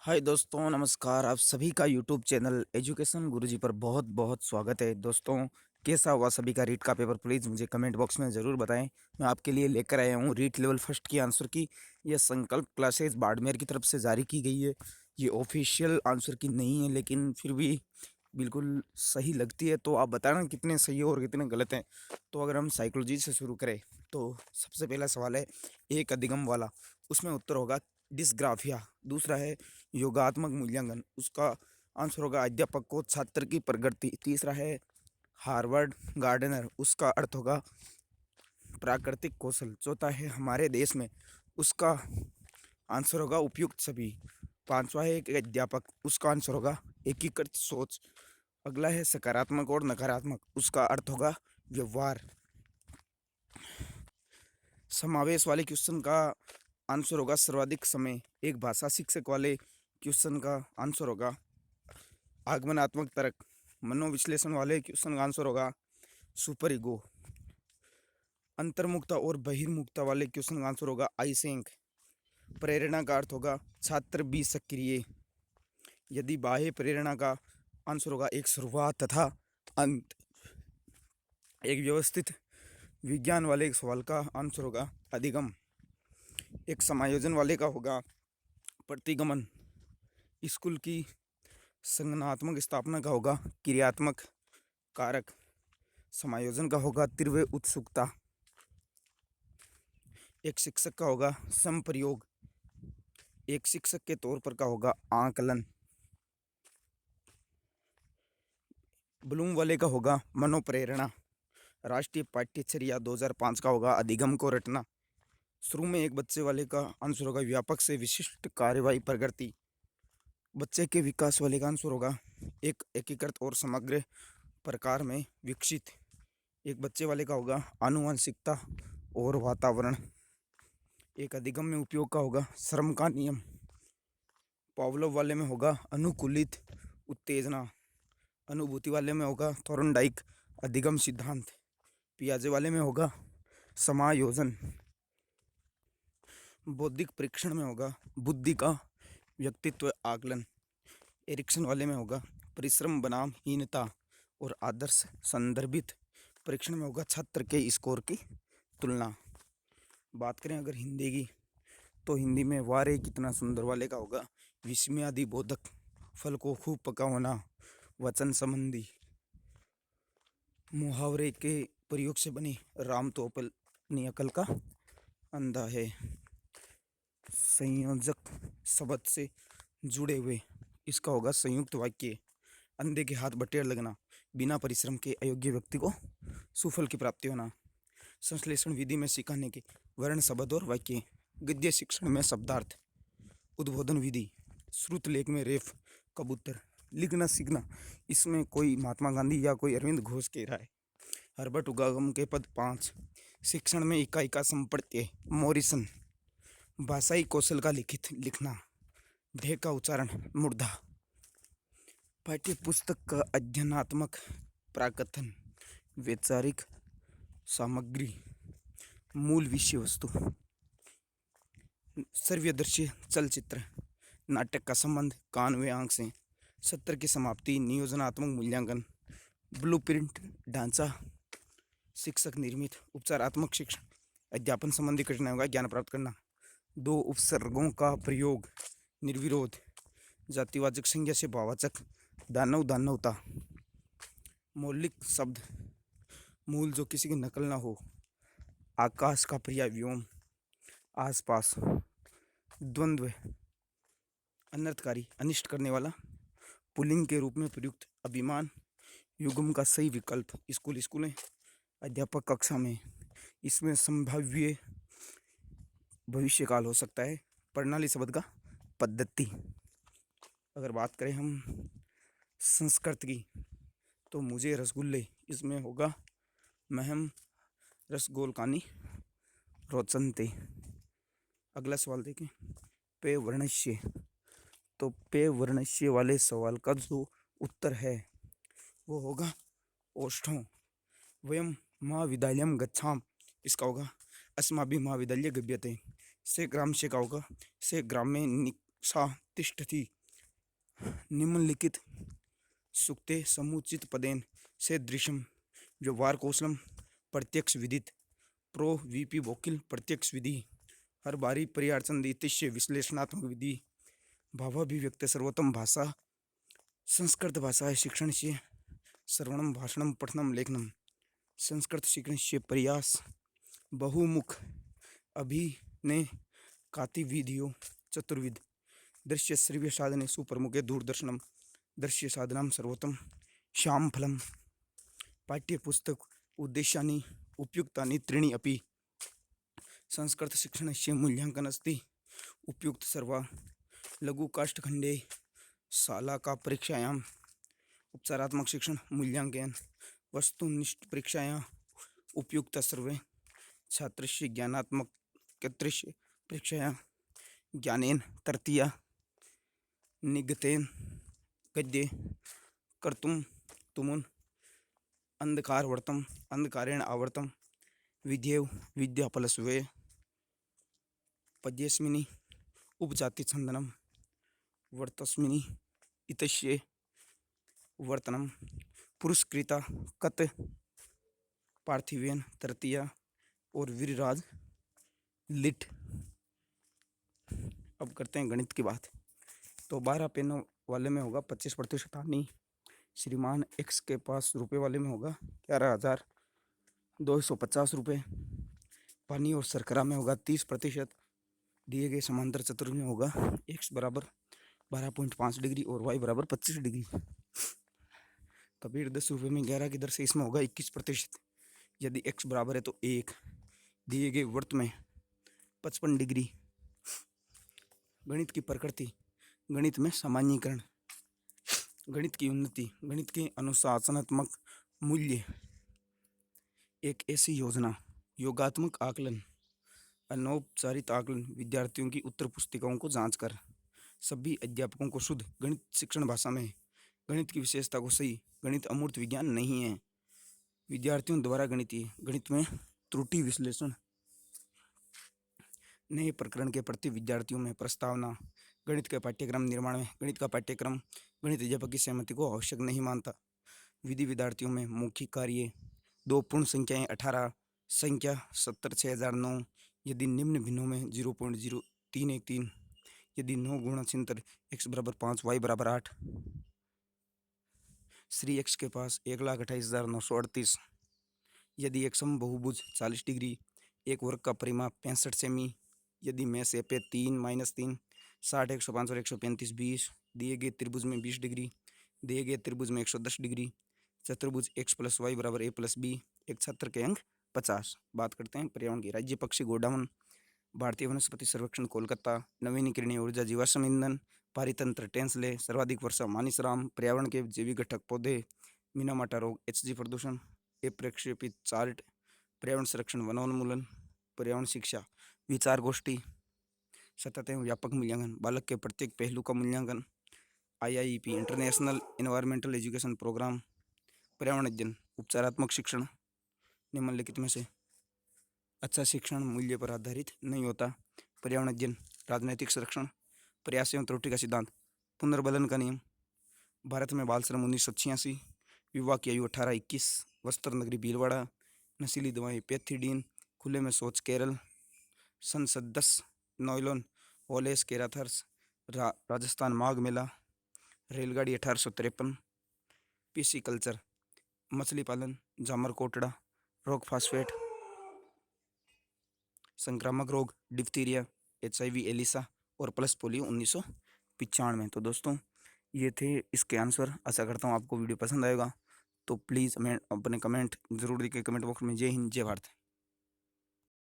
हाय दोस्तों, नमस्कार। आप सभी का यूट्यूब चैनल एजुकेशन गुरुजी पर बहुत बहुत स्वागत है। दोस्तों, कैसा हुआ सभी का रीट का पेपर? प्लीज़ मुझे कमेंट बॉक्स में ज़रूर बताएं। मैं आपके लिए लेकर आया हूँ रीट लेवल फर्स्ट की आंसर की। यह संकल्प क्लासेस बाड़मेर की तरफ से जारी की गई है। ये ऑफिशियल आंसर की नहीं है, लेकिन फिर भी बिल्कुल सही लगती है। तो आप बताना कितने सही है और कितने गलत हैं। तो अगर हम साइकोलॉजी से शुरू करें तो सबसे पहला सवाल है एक अधिगम वाला। उसमें उत्तर होगा डिस्ग्राफिया। दूसरा है योगात्मक मूल्यांकन, उसका आंसर होगा अध्यापक को छात्र की प्रगति। तीसरा है हार्वर्ड गार्डनर, उसका अर्थ होगा प्राकृतिक कौशल। चौथा है हमारे देश में, उसका आंसर होगा उपयुक्त सभी। पांचवा है एक अध्यापक, उसका आंसर होगा एकीकृत सोच। अगला है सकारात्मक और नकारात्मक, उसका अर्थ होगा व्यवहार। समावेश वाले क्वेश्चन का आंसर होगा सर्वाधिक समय। एक भाषा शिक्षक वाले क्वेश्चन का आंसर होगा आगमनात्मक तर्क। मनोविश्लेषण वाले क्वेश्चन का आंसर होगा सुपर ईगो। अंतर्मुखता और बहिर्मुखता वाले क्वेश्चन का आंसर होगा आइसेंक। प्रेरणा का अर्थ होगा छात्र भी सक्रिय। यदि बाह्य प्रेरणा का आंसर होगा एक शुरुआत तथा अंत। एक व्यवस्थित विज्ञान वाले एक सवाल का आंसर होगा अधिगम। एक समायोजन वाले का होगा प्रतिगमन। स्कूल की संगठनात्मक स्थापना का होगा क्रियात्मक कारक। समायोजन का होगा तीव्र उत्सुकता। एक शिक्षक का होगा संप्रयोग। एक शिक्षक के तौर पर का होगा आकलन। ब्लूम वाले का होगा मनोप्रेरणा। राष्ट्रीय पाठ्यचर्या 2005 का होगा अधिगम को रटना। शुरू में एक बच्चे वाले का आंसर होगा व्यापक से विशिष्ट कार्यवाही प्रगति। बच्चे के विकास वाले का आंसर होगा एक एकीकृत और समग्र प्रकार में विकसित। एक बच्चे वाले का होगा आनुवंशिकता और वातावरण। एक अधिगम में उपयोग का होगा श्रम का नियम। पावलोव वाले में होगा अनुकूलित उत्तेजना। अनुभूति वाले में होगा थोर्नडाइक अधिगम सिद्धांत। पियाजे वाले में होगा समायोजन। बौद्धिक परीक्षण में होगा बुद्धि का व्यक्तित्व आकलन। एरिक्सन वाले में होगा परिश्रम बनाम हीनता और आदर्श संदर्भित परीक्षण में होगा छात्र के स्कोर की तुलना। बात करें अगर हिंदी की, तो हिंदी में वारे कितना सुंदर वाले का होगा विस्मयादि बोधक। फल को खूब पका होना वचन संबंधी। मुहावरे के प्रयोग से बनी राम तो अपनी अकल का अंधा है। संयोजक शब्द से जुड़े हुए, इसका होगा संयुक्त वाक्य। अंधे के हाथ बटेर लगना, बिना परिश्रम के अयोग्य व्यक्ति को सुफल की प्राप्ति होना। संश्लेषण विधि में सिखाने के वर्ण शब्द और वाक्य। गद्य शिक्षण में शब्दार्थ। उद्बोधन विधि, श्रुत लेख में रेफ कबूतर। लिखना सीखना, इसमें कोई महात्मा गांधी या कोई अरविंद घोष कह रहा है। हर्बर्ट उगागम के पद 5। शिक्षण में इकाई का संपर्क मोरिसन। भाषाई कौशल का लिखित लिखना। ढे का उच्चारण मुर्दा। पाठ्य पुस्तक का अध्ययनात्मक प्राकथन। वैचारिक सामग्री। मूल विषय वस्तु। सर्वदर्शी चलचित्र। नाटक का संबंध कान व आंख से। सत्र की समाप्ति नियोजनात्मक मूल्यांकन। ब्लूप्रिंट ढांचा। शिक्षक निर्मित उपचारात्मक शिक्षण। अध्यापन संबंधी कठिनाइयों का ज्ञान प्राप्त करना। दो उपसर्गों का प्रयोग निर्विरोध। जातिवाचक संज्ञा से भाववाचक दानव दानवता। मौलिक शब्द मूल जो किसी की नकल ना हो। आकाश का पर्याय व्योम। आसपास। द्वंद्व अनर्थकारी अनिष्ट करने वाला। पुल्लिंग के रूप में प्रयुक्त अभिमान। युग्म का सही विकल्प स्कूलें। अध्यापक कक्षा में, इसमें संभाव्य भविष्य काल हो सकता है। प्रणाली शब्द का पद्धति। अगर बात करें हम संस्कृत की, तो मुझे रसगुल्ले, इसमें होगा महम रसगोलकानी रोचनते। अगला सवाल देखें, पे वर्णस्य। तो पे वर्णस्य वाले सवाल का जो उत्तर है वो होगा ओष्ठों। वयम महाविद्यालयम गच्छाम, इसका होगा अस्माभिः महाविद्यालय गम्यते। से ग्राम से का होगा से ग्राम में सा तिष्ठति निम्नलिखित सूक्ते समुचित पदेन सदृशं व्यवहार कौशलम प्रत्यक्ष विदित प्रो वीपी वकील प्रत्यक्ष विधि हर बारी पर्याचन रीतिश्य विश्लेषणात्मक विधि भावाभिव्यक्त सर्वोत्तम भाषा संस्कृत भाषा शिक्षण से श्रवणम भाषणम पठनम लेखनम संस्कृत शिक्षण से प्रयास बहुमुख अभिनय कातिविधियो चतुर्विध दृश्य श्रव्य साधने सुप्रमुखे दूरदर्शनम दृश्य साधनाम सर्वोत्तम श्याम फलम पाठ्यपुस्तक उद्देश्यानि उपयुक्तानि त्रीणि अपि संस्कृत शिक्षणस्य मूल्यांकन अस्ति उपयुक्त सर्वा लघु काष्ठखंडे शाला का परीक्षायाम उपचारात्मक शिक्षण मूल्यांकन वस्तुनिष्ठ परीक्षायां उपयुक्त सर्वे छात्रस्य ज्ञानात्मक कृत्रिस्य परीक्षायां ज्ञानेन तृतीया निगतेन गद्ये कर्तुम तुमुन अंधकारवर्तम अंधकारेण आवर्तम विधेव विद्याफलस्वे पद्यस्मिनि उपजाति छंदनम वर्तस्मिनि इतस्ये वर्तनम पुरस्कृता कत पार्थिवेन तृतीया और वीरराज लिट। अब करते हैं गणित की बात। तो 12 पेनों वाले में होगा 25% हानि, श्रीमान एक्स के पास रुपए वाले में होगा 11,250 रुपये, पानी और शर्करा में होगा 30%, दिए गए समांतर चतुर्भुज में होगा x बराबर 12.5 डिग्री और y बराबर 25 डिग्री। कबीर 10 रुपये में 11 की दर से इसमें होगा 21%। यदि x बराबर है तो 1, दिए गए वृत्त में 55 डिग्री। गणित की प्रकृति, गणित में सामान्यीकरण, गणित की उन्नति, गणित के अनुशासनात्मक मूल्य, एक ऐसी योजना, योगात्मक आकलन, अनौपचारिक आकलन, विद्यार्थियों की उत्तर पुस्तिकाओं को जांच कर सभी अध्यापकों को शुद्ध गणित शिक्षण भाषा में गणित की विशेषता को सही। गणित अमूर्त विज्ञान नहीं है। विद्यार्थियों द्वारा गणितीय गणित में त्रुटि विश्लेषण, नए प्रकरण के प्रति विद्यार्थियों में प्रस्तावना, गणित के पाठ्यक्रम निर्माण में गणित का पाठ्यक्रम गणित अध्यापक की सहमति को आवश्यक नहीं मानता। विधि विद्यार्थियों में मौखिक कार्य, 2 पूर्ण संख्याएं 18, संख्या 706009, यदि निम्न भिन्नों में 0.0313, यदि 9 गुणा छिंतर x बराबर 5 y बराबर 8, श्री x के पास 1,28,938, यदि एक समबहुभुज 40 डिग्री, एक वर्ग का परिमाप 65 सेमी, यदि में से पे 3 - 3 60 105 और 135 20, दिए गए त्रिभुज में 20 डिग्री, दिए गए त्रिभुज में 110 डिग्री, चतुर्भुज x + y बराबर a + b, एक छात्र के अंक 50। बात करते हैं पर्यावरण की। राज्य पक्षी गोडाउन, भारतीय वनस्पति सर्वेक्षण कोलकाता, नवीनीकरणीय ऊर्जा जीवाश्म ईंधन, पारितंत्र टेंसले, सर्वाधिक वर्षा मानिसराम, पर्यावरण के जैविक घटक पौधे, मीनामाटा रोग, HG प्रदूषण, अप्रक्षेपित चार्ट, पर्यावरण संरक्षण वनोन्मूलन, पर्यावरण शिक्षा विचार गोष्ठी, सतत एवं व्यापक मूल्यांकन, बालक के प्रत्येक पहलू का मूल्यांकन, IIEP international environmental education program, पर्यावरण अध्ययन, उपचारात्मक शिक्षण, निम्नलिखित में से अच्छा शिक्षण मूल्य पर आधारित नहीं होता। पर्यावरण अध्ययन, राजनैतिक संरक्षण, प्रयास एवं त्रुटि का सिद्धांत, पुनर्बलन का नियम, भारत में बाल श्रम 1986, विवाह की आयु 18-21, वस्त्र नगरी भीलवाड़ा, नशीली दवाएं पैथिडीन, खुले में शौच केरल, संसद 10, नॉयलॉन ओलेस केराथर्स, राजस्थान माघ मेला, रेलगाड़ी 1853, पीसी कल्चर, मछली पालन, जामर कोटड़ा, रोग फास्फेट, संक्रामक रोग, डिप्थीरिया, HIV एलिसा और प्लस पोलियो 1995। तो दोस्तों ये थे इसके आंसर। आशा करता हूँ आपको वीडियो पसंद आएगा। तो प्लीज़ मैं अपने कमेंट जरूर लिखिए कमेंट बॉक्स में। जय हिंद, जय भारत।